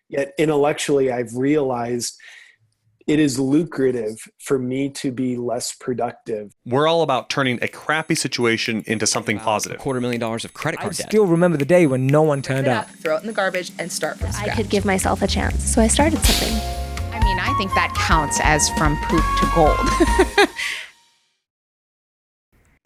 Yet intellectually, I've realized it is lucrative for me to be less productive. We're all about turning a crappy situation into something positive. $250,000 of credit card debt. I still remember the day when no one turned up. Throw it in the garbage and start from scratch. I could give myself a chance, so I started something. I mean, I think that counts as from poop to gold.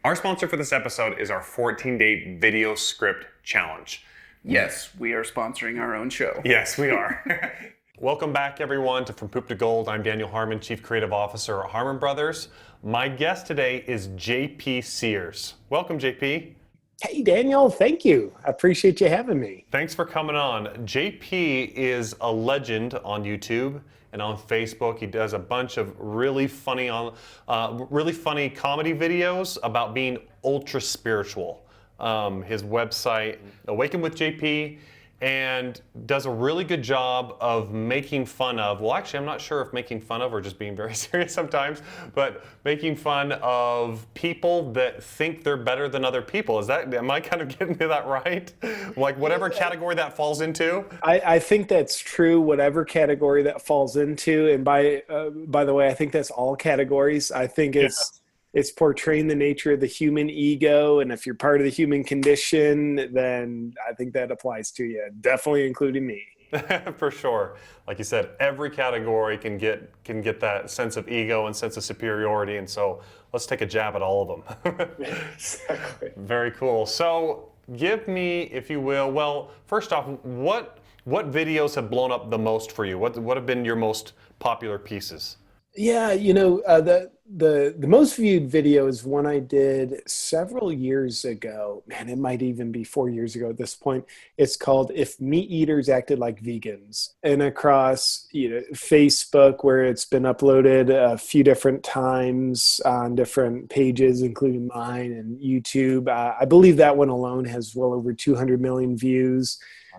Our sponsor for this episode is our 14-day video script challenge. Yes, we are sponsoring our own show. Yes, we are. Welcome back, everyone, to From Poop to Gold. I'm Daniel Harmon, Chief Creative Officer at Harmon Brothers. My guest today is JP Sears. Welcome, JP. Hey, Daniel, thank you. I appreciate you having me. Thanks for coming on. JP is a legend on YouTube and on Facebook. He does a bunch of really funny comedy videos about being ultra spiritual. His website, Awaken with JP, and does a really good job of making fun of, well, actually, I'm not sure if making fun of or just being very serious sometimes, but making fun of people that think they're better than other people. Am I kind of getting that right? Like whatever category that falls into? I think that's true, whatever category that falls into. And by the way, I think that's all categories. I think it's portraying the nature of the human ego. And if you're part of the human condition, then I think that applies to you, definitely including me. For sure. Like you said, every category can get that sense of ego and sense of superiority. And so let's take a jab at all of them. Exactly. Very cool. So give me, if you will, well, first off, what videos have blown up the most for you? What have been your most popular pieces? Yeah, the most viewed video is one I did several years ago. Man, it might even be 4 years ago at this point. It's called "If Meat Eaters Acted Like Vegans," and across Facebook, where it's been uploaded a few different times on different pages, including mine, and YouTube. I believe that one alone has well over 200 million views.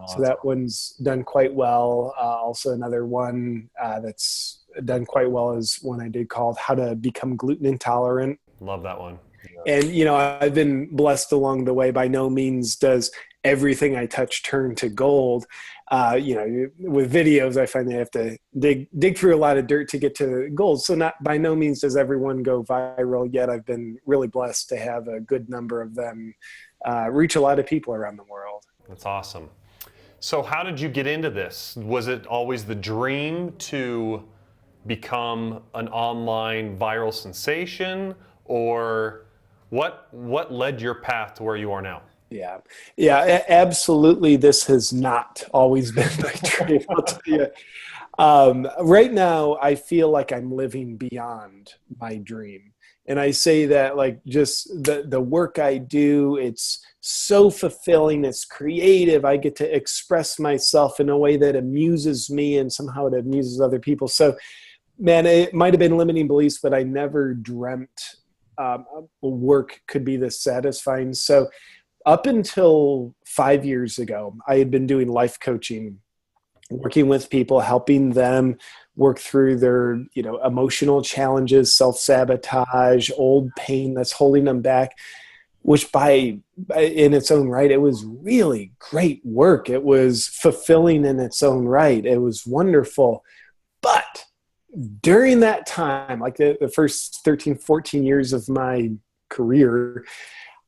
So that one's done quite well. Also, another one that's done quite well is one I did called "How to Become Gluten Intolerant." Love that one. Yeah. And I've been blessed along the way. By no means does everything I touch turn to gold. With videos, I find they have to dig through a lot of dirt to get to gold. So by no means does everyone go viral. Yet I've been really blessed to have a good number of them reach a lot of people around the world. That's awesome. So how did you get into this? Was it always the dream to become an online viral sensation, or what led your path to where you are now? Yeah, absolutely. This has not always been my dream, I'll tell you. Right now, I feel like I'm living beyond my dream. And I say that like just the work I do, it's so fulfilling, it's creative. I get to express myself in a way that amuses me and somehow it amuses other people. So, man, it might have been limiting beliefs, but I never dreamt work could be this satisfying. So up until 5 years ago, I had been doing life coaching, working with people, helping them work through their, emotional challenges, self-sabotage, old pain that's holding them back, which in its own right, it was really great work. It was fulfilling in its own right. It was wonderful. But during that time, like the first 13, 14 years of my career,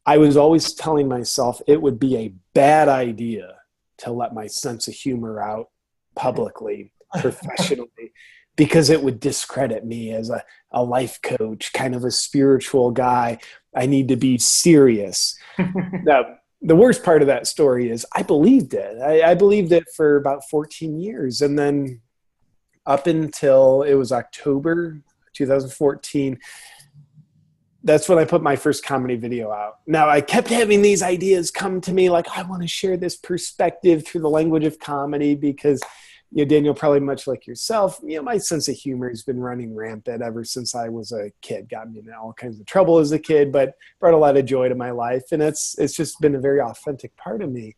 I was always telling myself it would be a bad idea to let my sense of humor out publicly, professionally, because it would discredit me as a life coach, kind of a spiritual guy. I need to be serious. Now, the worst part of that story is I believed it. I believed it for about 14 years. And then up until it was October 2014, that's when I put my first comedy video out. Now, I kept having these ideas come to me like, I want to share this perspective through the language of comedy because, Daniel, probably much like yourself, my sense of humor has been running rampant ever since I was a kid. Got me in all kinds of trouble as a kid, but brought a lot of joy to my life. And it's just been a very authentic part of me.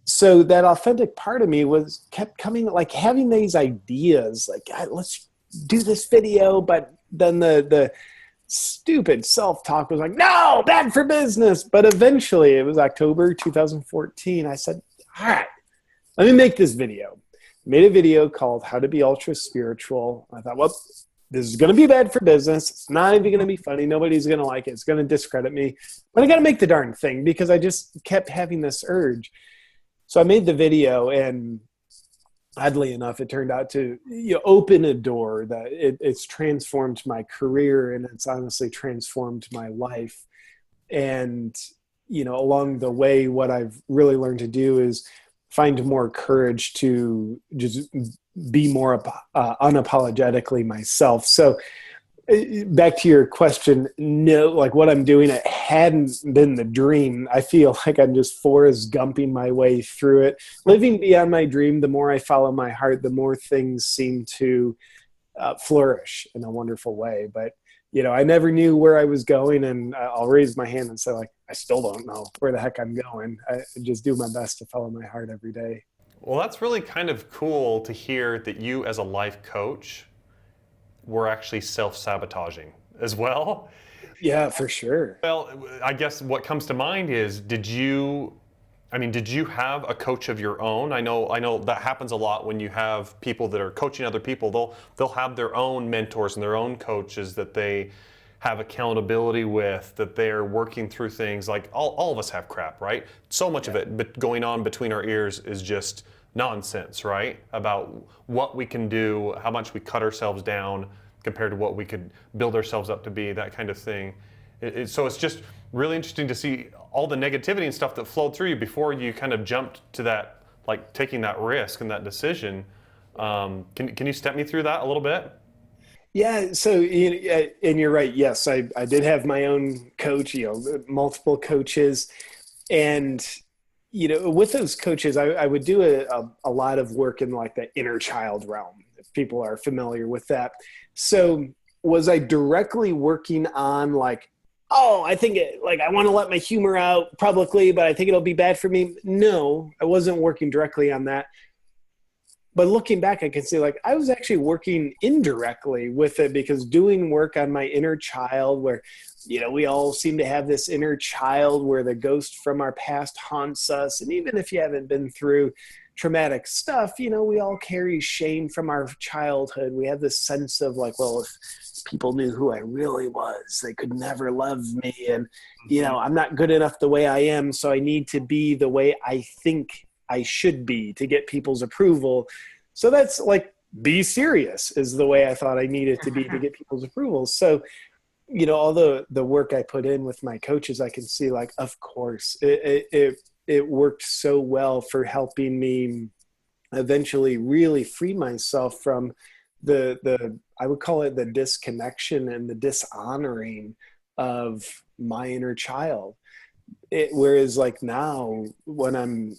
So that authentic part of me kept coming, like having these ideas, like, let's do this video. But then the stupid self-talk was like, no, bad for business. But eventually it was October 2014. I said, all right, let me make this video. made a video called How to Be Ultra Spiritual. I thought, well, this is going to be bad for business. It's not even going to be funny. Nobody's going to like it. It's going to discredit me. But I got to make the darn thing because I just kept having this urge. So I made the video, and oddly enough, it turned out to open a door that it's transformed my career, and it's honestly transformed my life. And, along the way, what I've really learned to do is find more courage to just be more unapologetically myself. So back to your question, no, like what I'm doing, it hadn't been the dream. I feel like I'm just Forrest Gumping my way through it, living beyond my dream. The more I follow my heart, the more things seem to flourish in a wonderful way. But I never knew where I was going, and I'll raise my hand and say, like, I still don't know where the heck I'm going. I just do my best to follow my heart every day. Well, that's really kind of cool to hear that you as a life coach were actually self-sabotaging as well. Yeah, for sure. Well, I guess what comes to mind is, did you have a coach of your own? I know that happens a lot when you have people that are coaching other people. They'll have their own mentors and their own coaches that they have accountability with, that they're working through things. Like all of us have crap, right? So much of it but going on between our ears is just nonsense, right? About what we can do, how much we cut ourselves down compared to what we could build ourselves up to be, that kind of thing. So it's just really interesting to see all the negativity and stuff that flowed through you before you kind of jumped to that, like taking that risk and that decision. Can you step me through that a little bit? Yeah. So, and you're right. Yes, I did have my own coach, multiple coaches. And, with those coaches, I would do a lot of work in like the inner child realm, if people are familiar with that. So was I directly working on like, I think I want to let my humor out publicly, but I think it'll be bad for me? No, I wasn't working directly on that. But looking back, I can see like I was actually working indirectly with it, because doing work on my inner child, where, we all seem to have this inner child where the ghost from our past haunts us. And even if you haven't been through traumatic stuff, we all carry shame from our childhood. We have this sense of like, well, if people knew who I really was, they could never love me. And, I'm not good enough the way I am, so I need to be the way I think I should be to get people's approval. So that's like, be serious is the way I thought I needed to be to get people's approval. So, all the work I put in with my coaches, I can see like, of course, it worked so well for helping me eventually really free myself from the I would call it the disconnection and the dishonoring of my inner child. Whereas like now when I'm,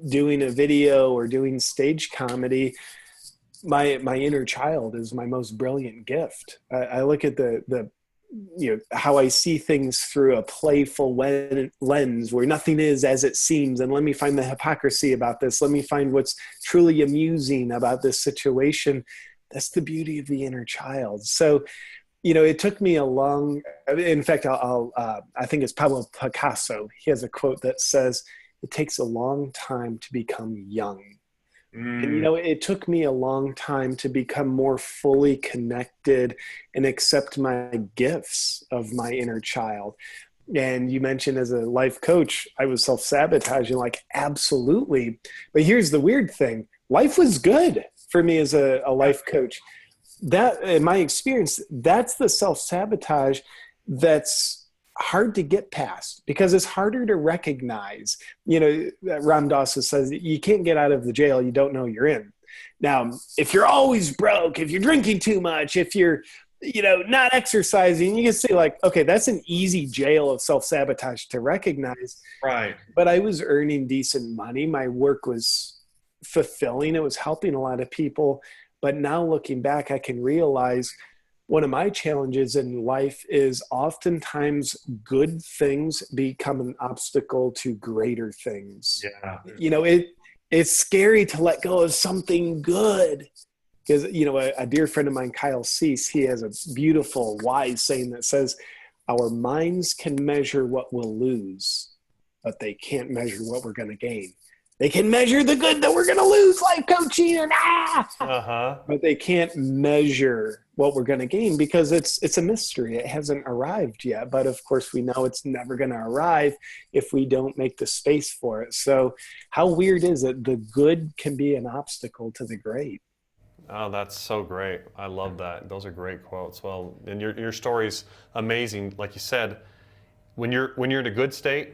doing a video or doing stage comedy, my inner child is my most brilliant gift. I look at the how I see things through a playful lens where nothing is as it seems. And let me find the hypocrisy about this. Let me find what's truly amusing about this situation. That's the beauty of the inner child. So, it took me in fact, I think it's Pablo Picasso. He has a quote that says, it takes a long time to become young. And, it took me a long time to become more fully connected and accept my gifts of my inner child. And you mentioned as a life coach, I was self-sabotaging, like, absolutely. But here's the weird thing. Life was good for me as a life coach. That, in my experience, that's the self-sabotage that's hard to get past, because it's harder to recognize. Ram Dass says you can't get out of the jail you don't know you're in. Now, if you're always broke, if you're drinking too much, if you're not exercising, you can say like, okay, that's an easy jail of self-sabotage to recognize. Right. But I was earning decent money. My work was fulfilling. It was helping a lot of people. But now looking back, I can realize one of my challenges in life is oftentimes good things become an obstacle to greater things. Yeah. It's scary to let go of something good. Because, a dear friend of mine, Kyle Cease, he has a beautiful, wise saying that says, our minds can measure what we'll lose, but they can't measure what we're going to gain. they can measure the good that we're going to lose life coaching and Uh-huh. but they can't measure what we're going to gain because it's a mystery. It hasn't arrived yet. But of course, we know it's never going to arrive if we don't make the space for it. So how weird is it? The good can be an obstacle to the great. Oh, that's so great. I love that. Those are great quotes. Well, and your story's amazing. Like you said, when you're in a good state,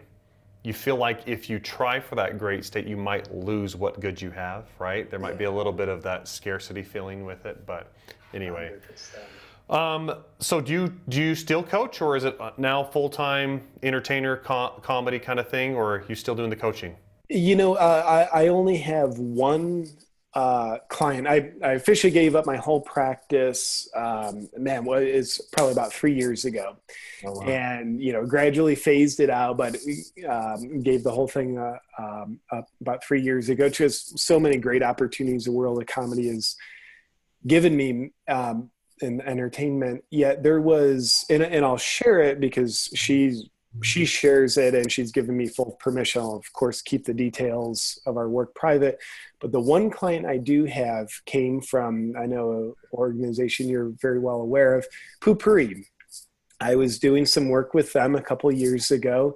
you feel like if you try for that great state, you might lose what good you have, right? There might be a little bit of that scarcity feeling with it, but anyway. 100%. So do you still coach, or is it now full-time entertainer comedy kind of thing, or are you still doing the coaching? I only have one client. I officially gave up my whole practice. It's probably about 3 years ago. Oh, wow. And gradually phased it out, but gave the whole thing up about 3 years ago. Just so many great opportunities the world of comedy has given me in entertainment. Yet there was, and I'll share it because she shares it and she's given me full permission. I'll of course keep the details of our work private. But the one client I do have came from, I know, an organization you're very well aware of, Poopery. I was doing some work with them a couple years ago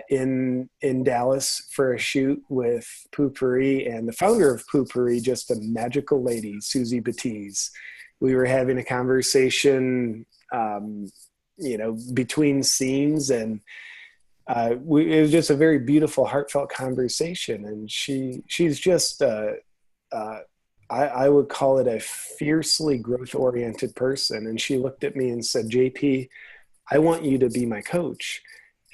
in Dallas for a shoot with Poopery, and the founder of Poopery, just a magical lady, Susie Batiste. We were having a conversation, between scenes, and it was just a very beautiful, heartfelt conversation. And she's just I would call it a fiercely growth-oriented person. And she looked at me and said, JP, I want you to be my coach.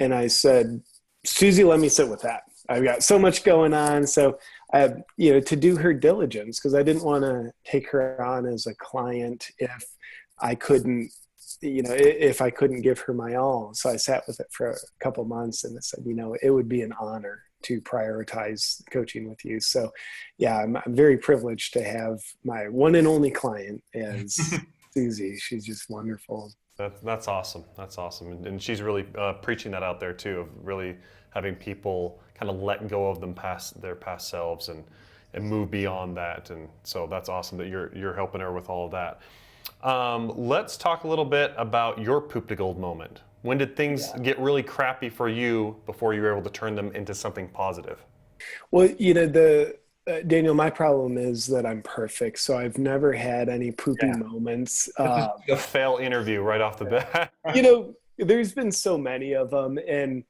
And I said, Susie, let me sit with that. I've got so much going on. So, to do her diligence, because I didn't want to take her on as a client if I couldn't give her my all. So I sat with it for a couple months and I said, it would be an honor to prioritize coaching with you. So yeah, I'm very privileged to have my one and only client as Susie. She's just wonderful. That's awesome. That's awesome. And she's really preaching that out there too, of really having people kind of let go of their past selves and move beyond that. And so that's awesome that you're helping her with all of that. Let's talk a little bit about your poop to gold moment. When did things get really crappy for you before you were able to turn them into something positive? Well, Daniel, my problem is that I'm perfect, so I've never had any poopy moments. A fail interview right off the bat. There's been so many of them, and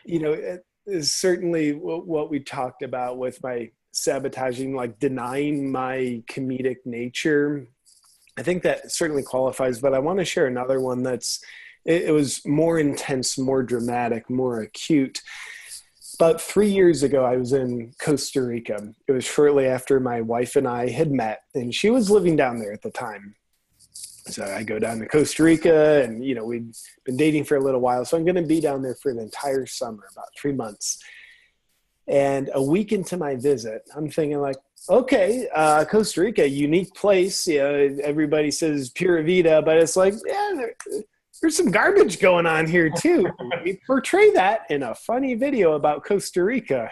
it is certainly what we talked about with my sabotaging, like denying my comedic nature. I think that certainly qualifies, but I want to share another one it was more intense, more dramatic, more acute. About 3 years ago, I was in Costa Rica. It was shortly after my wife and I had met, and she was living down there at the time. So I go down to Costa Rica, and, we'd been dating for a little while. So I'm going to be down there for the entire summer, about 3 months. And a week into my visit, I'm thinking like, okay, Costa Rica, unique place. Everybody says Pura Vida, but it's like, there's some garbage going on here too. We portray that in a funny video about Costa Rica.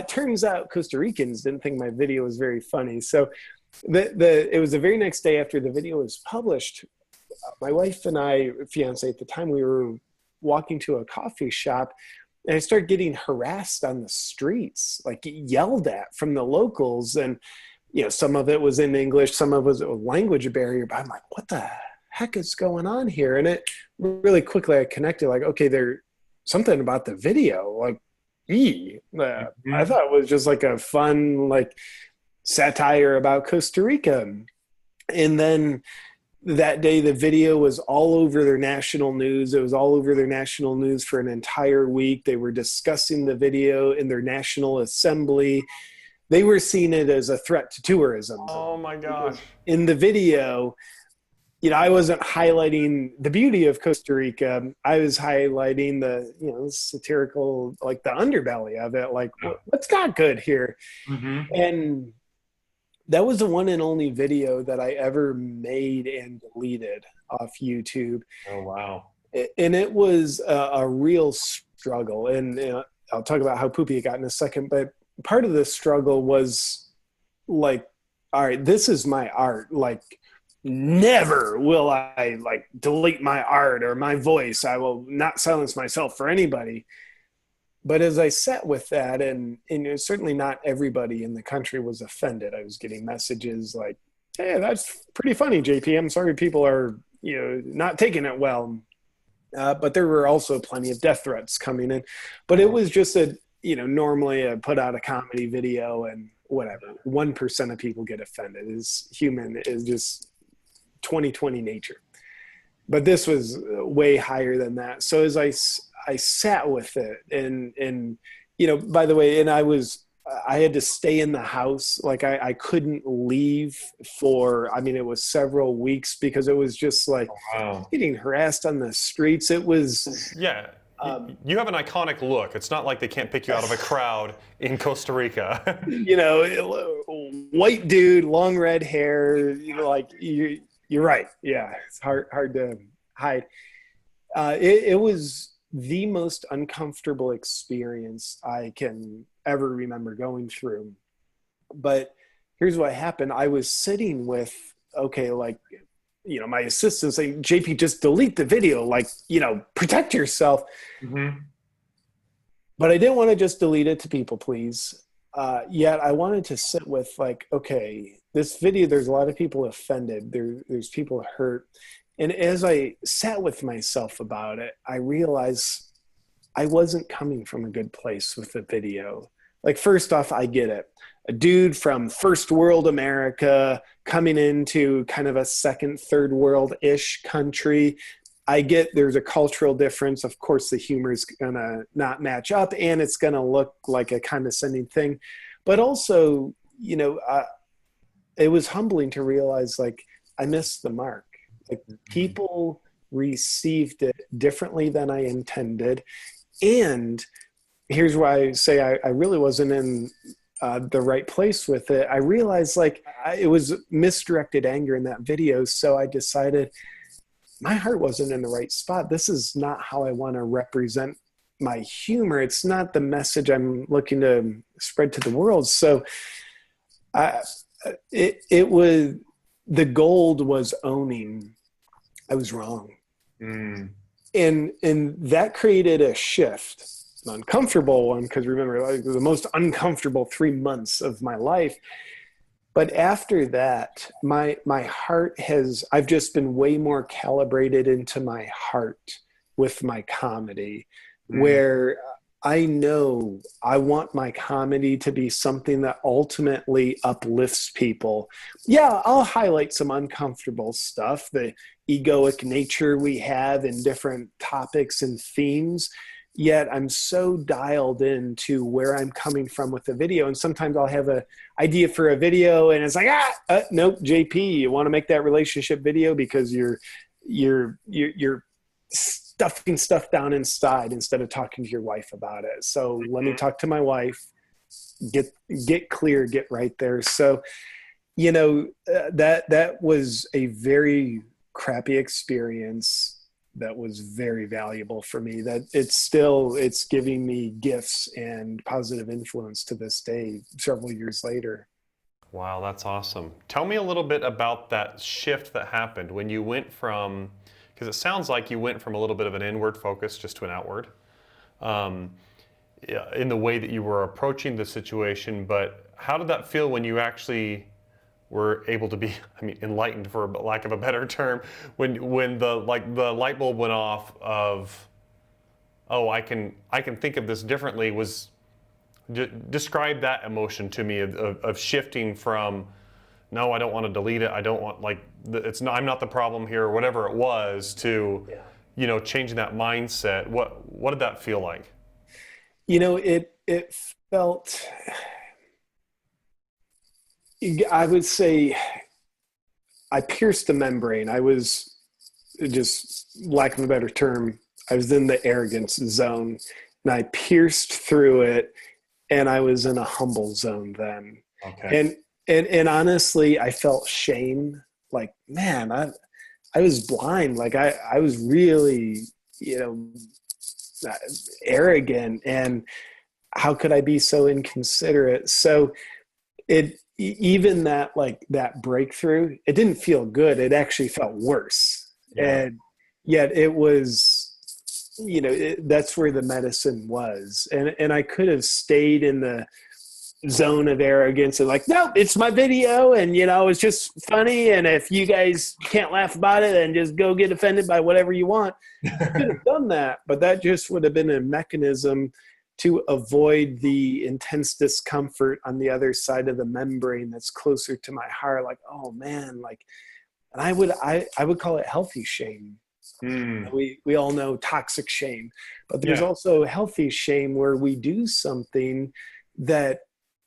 Turns out Costa Ricans didn't think my video was very funny. So it was the very next day after the video was published. My wife and I, fiance at the time, we were walking to a coffee shop, and I started getting harassed on the streets, like yelled at from the locals. And, some of it was in English, some of it was a language barrier, but I'm like, what the heck is going on here? And it really quickly, I connected like, okay, there's something about the video, like, I thought it was just like a fun, like satire about Costa Rica. And then that day, the video was all over their national news. It was all over their national news for an entire week. They were discussing the video in their national assembly. They were seeing it as a threat to tourism. Oh my gosh. In the video, I wasn't highlighting the beauty of Costa Rica. I was highlighting the, satirical, like the underbelly of it, like what's not good here. Mm-hmm. And that was the one and only video that I ever made and deleted off YouTube. Oh, wow. And it was a real struggle. And I'll talk about how poopy it got in a second, but part of the struggle was like, all right, this is my art. Like, never will I like delete my art or my voice. I will not silence myself for anybody. But as I sat with that, and certainly not everybody in the country was offended. I was getting messages like, "Hey, that's pretty funny, JP. I'm sorry people are, not taking it well." But there were also plenty of death threats coming in. But it was just normally I put out a comedy video and whatever, 1% of people get offended. Is human, is just 2020 nature. But this was way higher than that. So as I sat with it and by the way, and I had to stay in the house. Like I couldn't leave for, it was several weeks because it was just like getting harassed on the streets. It was, yeah. You have an iconic look. It's not like they can't pick you out of a crowd in Costa Rica. White dude, long red hair, you're right. Yeah. It's hard to hide. It was the most uncomfortable experience I can ever remember going through. But here's what happened. I was sitting with, my assistant saying, JP, just delete the video, protect yourself. Mm-hmm. But I didn't want to just delete it to people, please. Yet I wanted to sit with this video, there's a lot of people offended. There's people hurt. And as I sat with myself about it, I realized I wasn't coming from a good place with the video. Like, first off, I get it. A dude from first world America coming into kind of a second, third world-ish country. I get there's a cultural difference. Of course, the humor is going to not match up and it's going to look like a condescending thing. But also, it was humbling to realize I missed the mark. People received it differently than I intended. And here's why I say I really wasn't in the right place with it. I realized it was misdirected anger in that video. So I decided my heart wasn't in the right spot. This is not how I want to represent my humor. It's not the message I'm looking to spread to the world. So it was, the gold was owning I was wrong. Mm. And that created a shift, an uncomfortable one, because remember, the most uncomfortable 3 months of my life. But after that, my heart I've just been way more calibrated into my heart with my comedy, where I know I want my comedy to be something that ultimately uplifts people. Yeah, I'll highlight some uncomfortable stuff, the egoic nature we have in different topics and themes, yet I'm so dialed into where I'm coming from with the video. And sometimes I'll have an idea for a video and it's like, nope, JP, you want to make that relationship video because you're stuffing stuff down inside instead of talking to your wife about it. So let me talk to my wife, get clear, get right there. So, that was a very crappy experience that was very valuable for me, that it's giving me gifts and positive influence to this day, several years later. Wow, that's awesome. Tell me a little bit about that shift that happened when you went from, because it sounds like you went from a little bit of an inward focus just to an outward, in the way that you were approaching the situation. But how did that feel when you actually were able to be, enlightened, for lack of a better term, when the light bulb went off of, I can think of this differently? Describe that emotion to me of shifting from, no, I don't want to delete it, I don't want, I'm not the problem here, or whatever it was, to, changing that mindset. What did that feel like? It felt, I would say, I pierced the membrane. I was, just lack of a better term, I was in the arrogance zone, and I pierced through it, and I was in a humble zone then. Okay. And honestly, I felt shame. Man, I was blind. I was really, arrogant. And how could I be so inconsiderate? So even that, like that breakthrough, it didn't feel good. It actually felt worse. Yeah. And yet it was, that's where the medicine was. And I could have stayed in the zone of arrogance and like, no, it's my video. And, it's just funny. And if you guys can't laugh about it, then just go get offended by whatever you want. I could have done that, but that just would have been a mechanism to avoid the intense discomfort on the other side of the membrane that's closer to my heart. Like, oh man, like, and I would call it healthy shame. We all know toxic shame, but there's also healthy shame where we do something that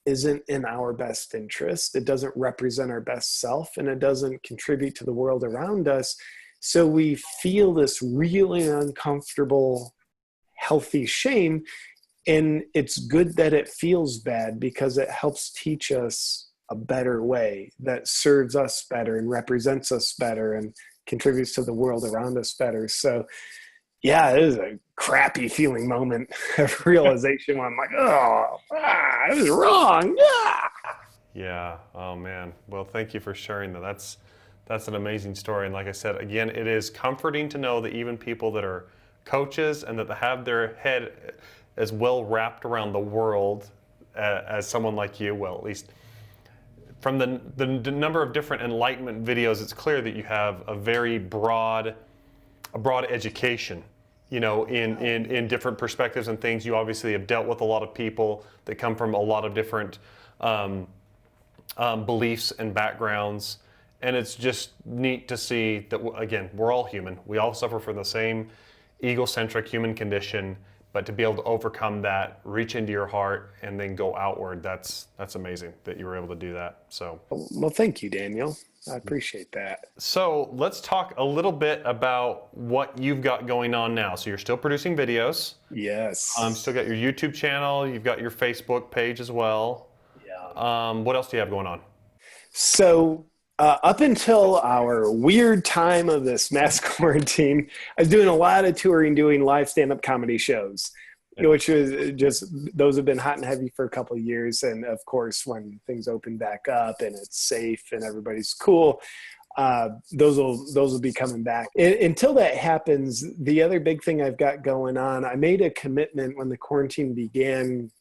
isn't in our best interest. It doesn't represent our best self, and it doesn't contribute to the world around us. So we feel this really uncomfortable, healthy shame. And it's good that it feels bad because it helps teach us a better way that serves us better and represents us better and contributes to the world around us better. So yeah, it is a crappy feeling moment of realization when I'm like, I was wrong. Yeah. Oh man. Well, thank you for sharing that. That's an amazing story. And like I said, again, it is comforting to know that even people that are coaches and that they have their head as well wrapped around the world as someone like you, well, at least from the number of different enlightenment videos, it's clear that you have a very broad education, in different perspectives and things. You obviously have dealt with a lot of people that come from a lot of different beliefs and backgrounds. And it's just neat to see that, again, we're all human. We all suffer from the same egocentric human condition, but to be able to overcome that, reach into your heart, and then go outward, that's amazing that you were able to do that. So, well, thank you, Daniel. I appreciate that. So let's talk a little bit about what you've got going on now. So you're still producing videos. Yes. Still got your YouTube channel. You've got your Facebook page as well. Yeah. What else do you have going on? So up until our weird time of this mass quarantine, I was doing a lot of touring, doing live stand-up comedy shows, which was just, those have been hot and heavy for a couple of years. And of course, when things open back up and it's safe and everybody's cool, those will be coming back. Until that happens, the other big thing I've got going on, I made a commitment when the quarantine began.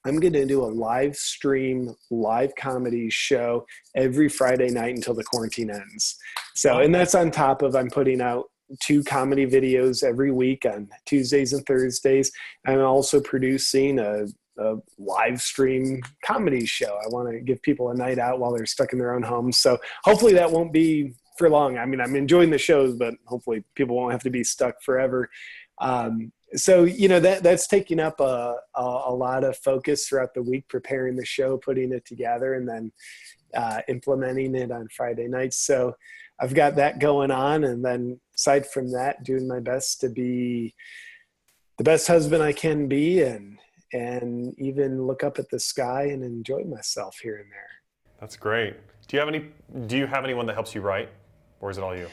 I'm going to do a live stream, live comedy show every Friday night until the quarantine ends. So, and that's on top of, I'm putting out 2 comedy videos every week on Tuesdays and Thursdays. I'm also producing a live stream comedy show. I want to give people a night out while they're stuck in their own homes. So hopefully that won't be for long. I mean, I'm enjoying the shows, but hopefully people won't have to be stuck forever. So, that's taking up a lot of focus throughout the week, preparing the show, putting it together, and then implementing it on Friday nights. So I've got that going on. And then aside from that, doing my best to be the best husband I can be, and even look up at the sky and enjoy myself here and there. That's great. Do you have anyone that helps you write, or is it all you?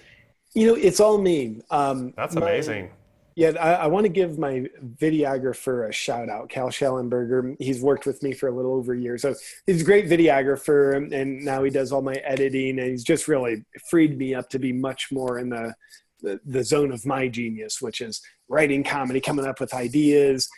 It's all me. That's amazing. Yeah, I want to give my videographer a shout out, Cal Schellenberger. He's worked with me for a little over a year. So he's a great videographer, and now he does all my editing, and he's just really freed me up to be much more in the zone of my genius, which is writing comedy, coming up with ideas.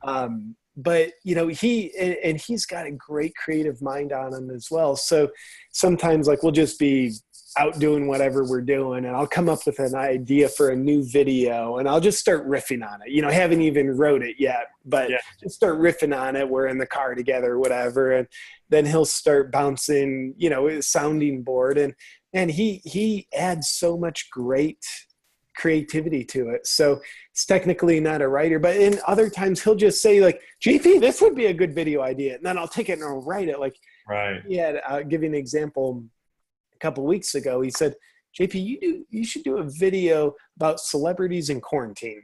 But he's got a great creative mind on him as well. So sometimes we'll just be out doing whatever we're doing, and I'll come up with an idea for a new video, and I'll just start riffing on it. Haven't even wrote it yet, but just start riffing on it. We're in the car together or whatever. And then he'll start bouncing, a sounding board, and he adds so much great creativity to it. So it's technically not a writer, but in other times he'll just say GP, this would be a good video idea. And then I'll take it and I'll write it. Right. Yeah. I'll give you an example. A couple of weeks ago, he said, JP, you should do a video about celebrities in quarantine.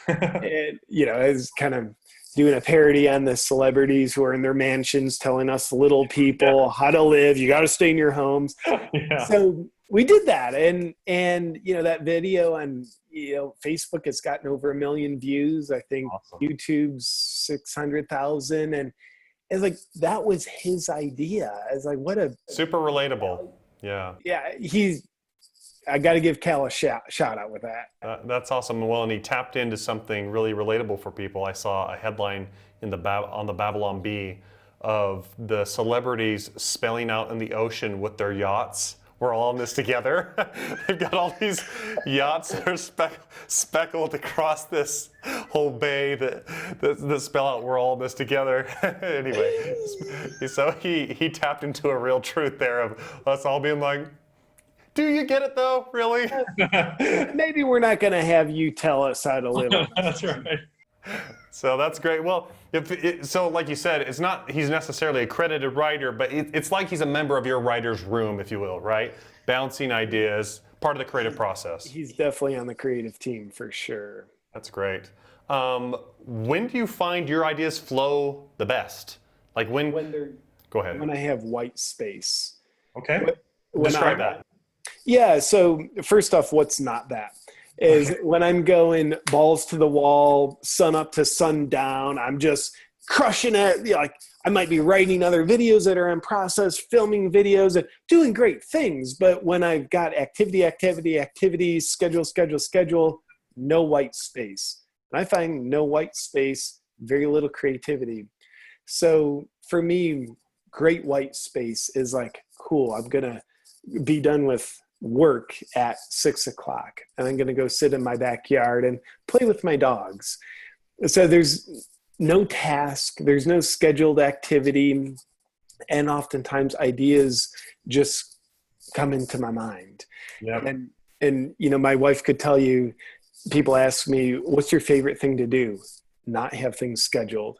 And, as kind of doing a parody on the celebrities who are in their mansions telling us little people how to live. You got to stay in your homes. Yeah. So we did that, and that video on Facebook has gotten over 1 million views. I think Awesome. YouTube's 600,000, and it's like that was his idea. It's like what a super relatable. Yeah. I got to give Cal a shout out with that. That's awesome. Well, and he tapped into something really relatable for people. I saw a headline on the Babylon Bee of the celebrities spelling out in the ocean with their yachts. We're all in this together. They've got all these yachts that are speckled across this whole bay that spell out we're all in this together. Anyway, so he tapped into a real truth there of us all being like, do you get it though? Really? Maybe we're not going to have you tell us how to live. That's right. So that's great. Well, so like you said, it's not he's necessarily a credited writer, but it's like he's a member of your writer's room, if you will, right? Bouncing ideas, part of the creative process. He's definitely on the creative team for sure. That's great. When do you find your ideas flow the best? Like when they're... Go ahead. When I have white space. Okay. Describe that. Yeah, so first off, what's not that? Is when I'm going balls to the wall, sun up to sundown, I'm just crushing it. Like I might be writing other videos that are in process, filming videos and doing great things. But when I've got activity, schedule, no white space. And I find no white space, very little creativity. So for me, great white space is like, cool, I'm going to be done with work at 6 o'clock and I'm going to go sit in my backyard and play with my dogs. So there's no task, there's no scheduled activity, and oftentimes ideas just come into my mind. Yep. And my wife could tell you, people ask me, what's your favorite thing to do? Not have things scheduled.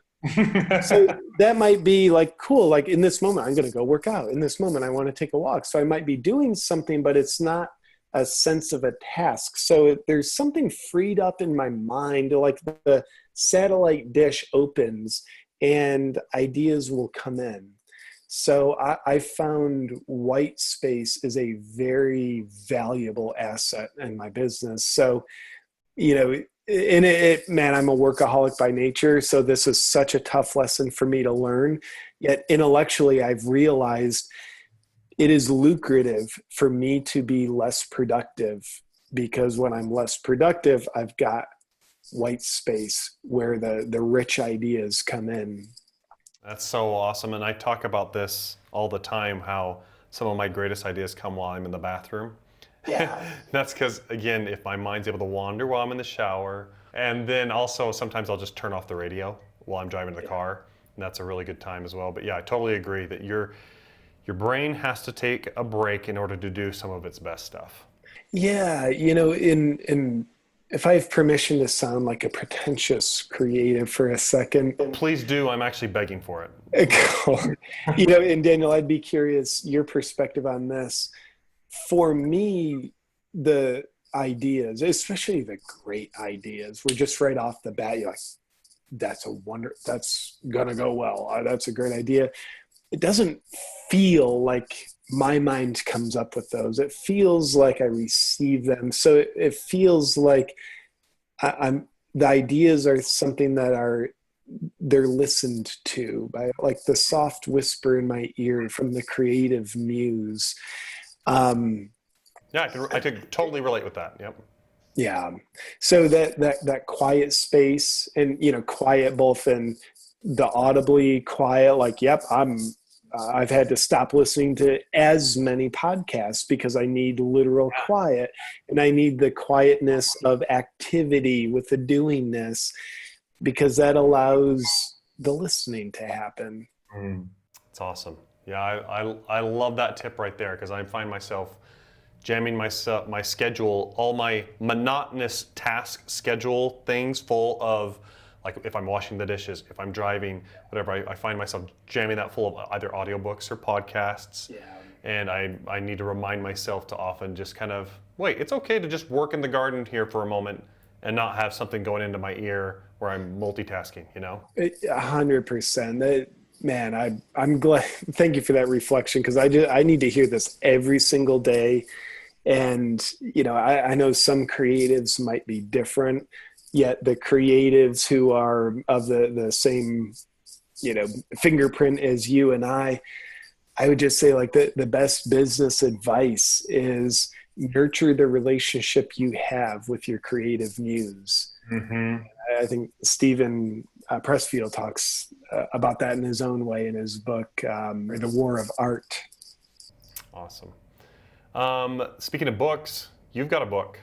So that might be like, cool, like in this moment, I'm going to go work out. In this moment, I want to take a walk. So I might be doing something, but it's not a sense of a task. So there's something freed up in my mind, like the satellite dish opens and ideas will come in. So I found white space is a very valuable asset in my business. So, man, I'm a workaholic by nature, so this is such a tough lesson for me to learn. Yet intellectually, I've realized it is lucrative for me to be less productive, because when I'm less productive, I've got white space where the rich ideas come in. That's so awesome. And I talk about this all the time, how some of my greatest ideas come while I'm in the bathroom. Yeah. That's because, again, if my mind's able to wander while I'm in the shower, and then also sometimes I'll just turn off the radio while I'm driving the car, and that's a really good time as well. But yeah, I totally agree that your brain has to take a break in order to do some of its best stuff. Yeah, in if I have permission to sound like a pretentious creative for a second. Please do. I'm actually begging for it. Cool. And Daniel, I'd be curious your perspective on this. For me, the ideas, especially the great ideas, were just right off the bat, you're like, that's going to go well. That's a great idea. It doesn't feel like my mind comes up with those. It feels like I receive them. So it feels like the ideas are something that they're listened to by like the soft whisper in my ear from the creative muse. Yeah, I could totally relate with that. Yep. Yeah. So that quiet space, and quiet both in the audibly quiet, like, yep, I've had to stop listening to as many podcasts because I need literal quiet, and I need the quietness of activity with the doingness, because that allows the listening to happen. It's awesome. Yeah, I love that tip right there, because I find myself jamming my schedule, all my monotonous task schedule things full of, like if I'm washing the dishes, if I'm driving, whatever, I find myself jamming that full of either audiobooks or podcasts. Yeah. And I need to remind myself to often just kind of, wait, it's okay to just work in the garden here for a moment and not have something going into my ear where I'm multitasking, 100%. Man, I'm glad. Thank you for that reflection, because I need to hear this every single day. And, I know some creatives might be different, yet the creatives who are of the same, fingerprint as you and I would just say like the best business advice is nurture the relationship you have with your creative muse. Mm-hmm. I think Stephen Pressfield talks about that in his own way in his book, The War of Art. Awesome. Speaking of books, you've got a book.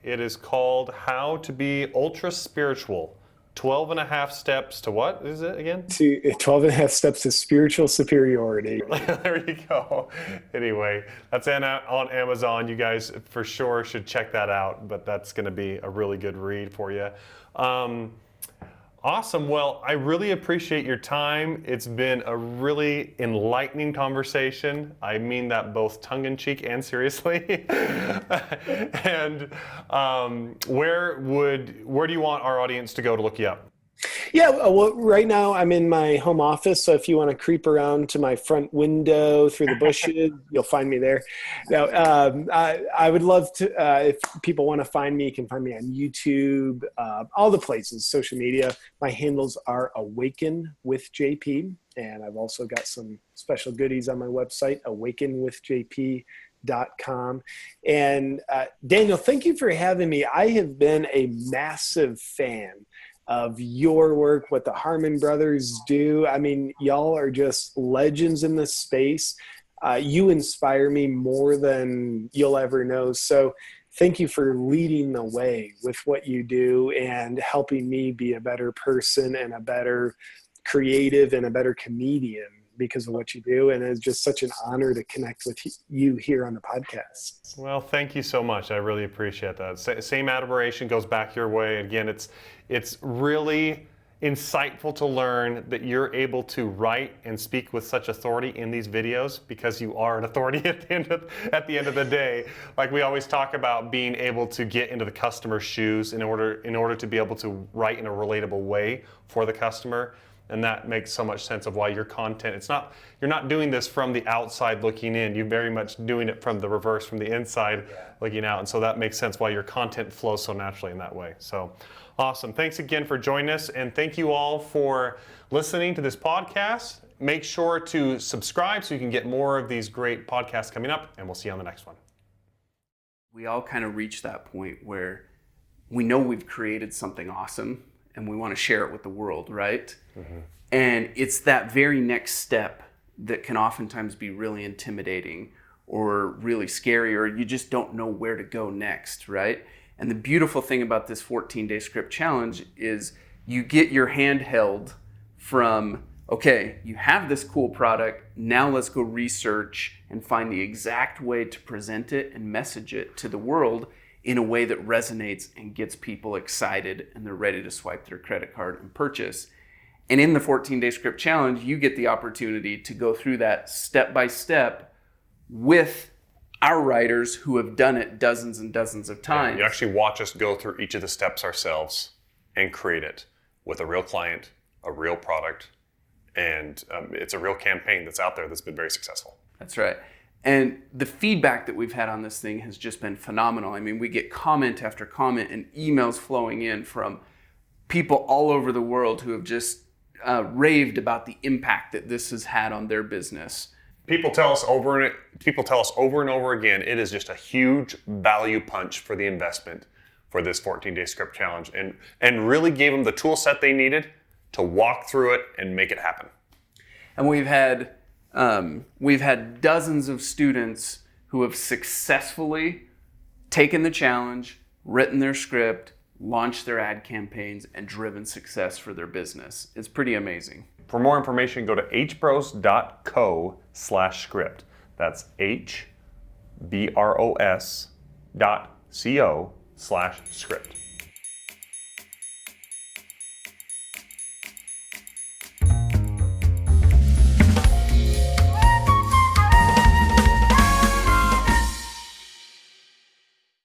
It is called How to Be Ultra Spiritual. 12 and a half steps to what is it again? To 12 and a half steps to spiritual superiority. There you go. Anyway, that's on Amazon. You guys for sure should check that out, but that's going to be a really good read for you. Awesome. Well, I really appreciate your time. It's been a really enlightening conversation. I mean that both tongue-in-cheek and seriously. And where do you want our audience to go to look you up? Yeah, well, right now I'm in my home office, so if you want to creep around to my front window through the bushes, you'll find me there. Now, I would love to, if people want to find me, you can find me on YouTube, all the places, social media. My handles are Awaken with JP, and I've also got some special goodies on my website, awakenwithjp.com. And Daniel, thank you for having me. I have been a massive fan of your work, what the Harmon brothers do. I mean, y'all are just legends in this space. You inspire me more than you'll ever know. So thank you for leading the way with what you do and helping me be a better person and a better creative and a better comedian because of what you do. And it's just such an honor to connect with you here on the podcast. Well, thank you so much. I really appreciate that. Same admiration goes back your way. Again, it's really insightful to learn that you're able to write and speak with such authority in these videos because you are an authority at the end of the day. Like we always talk about being able to get into the customer's shoes in order to be able to write in a relatable way for the customer. And that makes so much sense of why your content, you're not doing this from the outside looking in, you're very much doing it from the reverse, from the inside looking out. And so that makes sense why your content flows so naturally in that way. So awesome. Thanks again for joining us. And thank you all for listening to this podcast. Make sure to subscribe so you can get more of these great podcasts coming up. And we'll see you on the next one. We all kind of reach that point where we know we've created something awesome and we want to share it with the world, right? Mm-hmm. And it's that very next step that can oftentimes be really intimidating or really scary, or you just don't know where to go next, right? And the beautiful thing about this 14-day script challenge is you get your hand held from, okay, you have this cool product, now let's go research and find the exact way to present it and message it to the world in a way that resonates and gets people excited and they're ready to swipe their credit card and purchase. And in the 14-day script challenge, you get the opportunity to go through that step by step with our writers who have done it dozens and dozens of times. Yeah, you actually watch us go through each of the steps ourselves and create it with a real client, a real product, and it's a real campaign that's out there that's been very successful. That's right. And the feedback that we've had on this thing has just been phenomenal. I mean, we get comment after comment and emails flowing in from people all over the world who have just raved about the impact that this has had on their business. People tell us over and over again, it is just a huge value punch for the investment for this 14-day script challenge, and really gave them the tool set they needed to walk through it and make it happen. And we've had dozens of students who have successfully taken the challenge, written their script, launched their ad campaigns, and driven success for their business. It's pretty amazing. For more information, go to hbros.co/script. That's hbros.co/script.